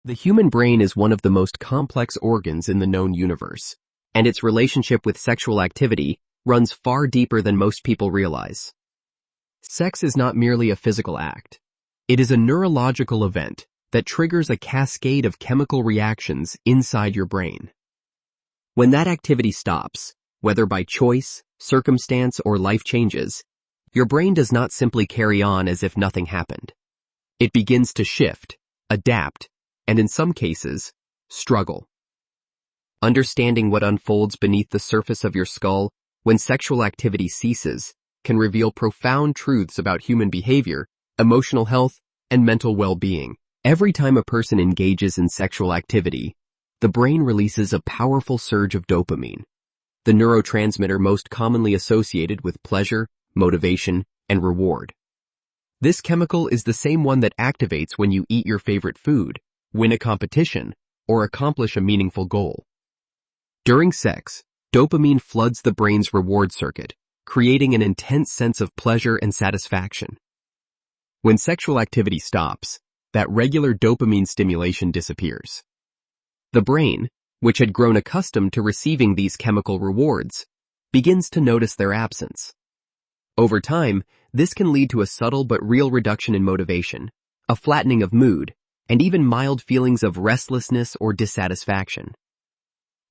The human brain is one of the most complex organs in the known universe, and its relationship with sexual activity runs far deeper than most people realize. Sex is not merely a physical act. It is a neurological event that triggers a cascade of chemical reactions inside your brain. When that activity stops, whether by choice, circumstance, or life changes, your brain does not simply carry on as if nothing happened. It begins to shift, adapt, and in some cases, struggle. Understanding what unfolds beneath the surface of your skull when sexual activity ceases can reveal profound truths about human behavior, emotional health, and mental well-being. Every time a person engages in sexual activity, the brain releases a powerful surge of dopamine, the neurotransmitter most commonly associated with pleasure, motivation, and reward. This chemical is the same one that activates when you eat your favorite food, win a competition, or accomplish a meaningful goal. During sex, dopamine floods the brain's reward circuit, creating an intense sense of pleasure and satisfaction. When sexual activity stops, that regular dopamine stimulation disappears. The brain, which had grown accustomed to receiving these chemical rewards, begins to notice their absence. Over time, this can lead to a subtle but real reduction in motivation, a flattening of mood, and even mild feelings of restlessness or dissatisfaction.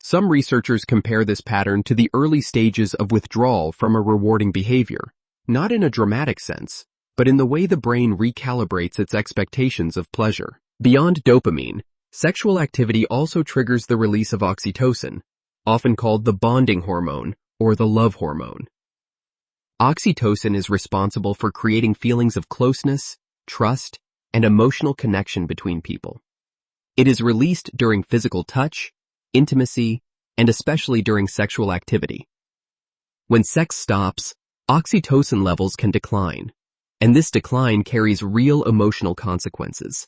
Some researchers compare this pattern to the early stages of withdrawal from a rewarding behavior, not in a dramatic sense, but in the way the brain recalibrates its expectations of pleasure. Beyond dopamine, sexual activity also triggers the release of oxytocin, often called the bonding hormone or the love hormone. Oxytocin is responsible for creating feelings of closeness, trust, and emotional connection between people. It is released during physical touch, intimacy, and especially during sexual activity. When sex stops, oxytocin levels can decline, and this decline carries real emotional consequences.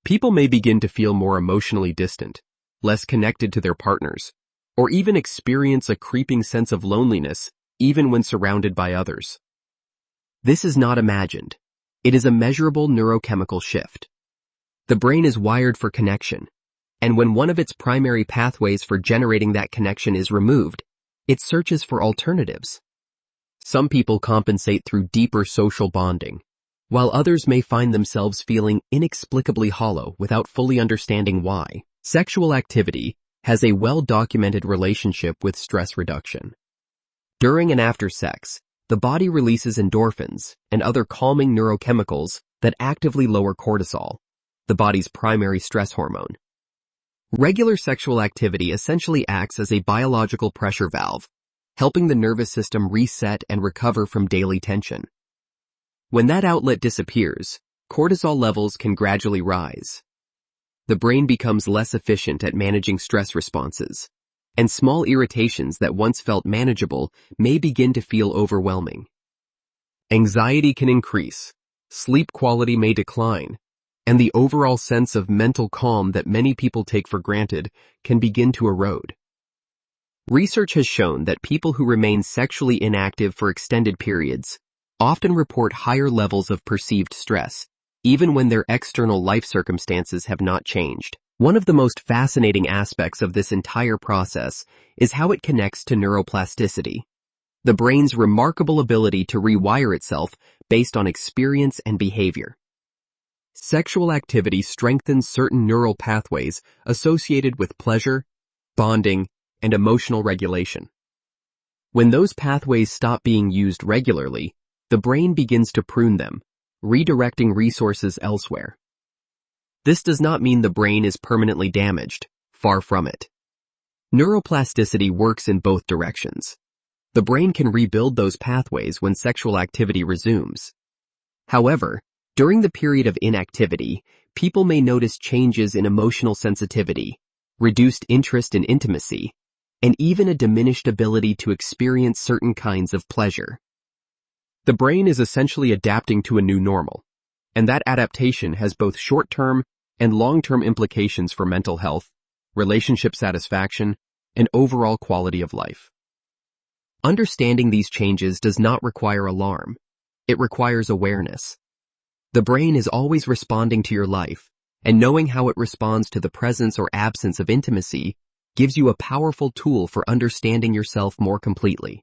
People may begin to feel more emotionally distant, less connected to their partners, or even experience a creeping sense of loneliness even when surrounded by others. This is not imagined. It is a measurable neurochemical shift. The brain is wired for connection, and when one of its primary pathways for generating that connection is removed, it searches for alternatives. Some people compensate through deeper social bonding, while others may find themselves feeling inexplicably hollow without fully understanding why. Sexual activity has a well-documented relationship with stress reduction. During and after sex, the body releases endorphins and other calming neurochemicals that actively lower cortisol, the body's primary stress hormone. Regular sexual activity essentially acts as a biological pressure valve, helping the nervous system reset and recover from daily tension. When that outlet disappears, cortisol levels can gradually rise. The brain becomes less efficient at managing stress responses, and small irritations that once felt manageable may begin to feel overwhelming. Anxiety can increase, sleep quality may decline, and the overall sense of mental calm that many people take for granted can begin to erode. Research has shown that people who remain sexually inactive for extended periods often report higher levels of perceived stress, even when their external life circumstances have not changed. One of the most fascinating aspects of this entire process is how it connects to neuroplasticity, the brain's remarkable ability to rewire itself based on experience and behavior. Sexual activity strengthens certain neural pathways associated with pleasure, bonding, and emotional regulation. When those pathways stop being used regularly, the brain begins to prune them, redirecting resources elsewhere. This does not mean the brain is permanently damaged, far from it. Neuroplasticity works in both directions. The brain can rebuild those pathways when sexual activity resumes. However, during the period of inactivity, people may notice changes in emotional sensitivity, reduced interest in intimacy, and even a diminished ability to experience certain kinds of pleasure. The brain is essentially adapting to a new normal, and that adaptation has both short-term and long-term implications for mental health, relationship satisfaction, and overall quality of life. Understanding these changes does not require alarm. It requires awareness. The brain is always responding to your life, and knowing how it responds to the presence or absence of intimacy gives you a powerful tool for understanding yourself more completely.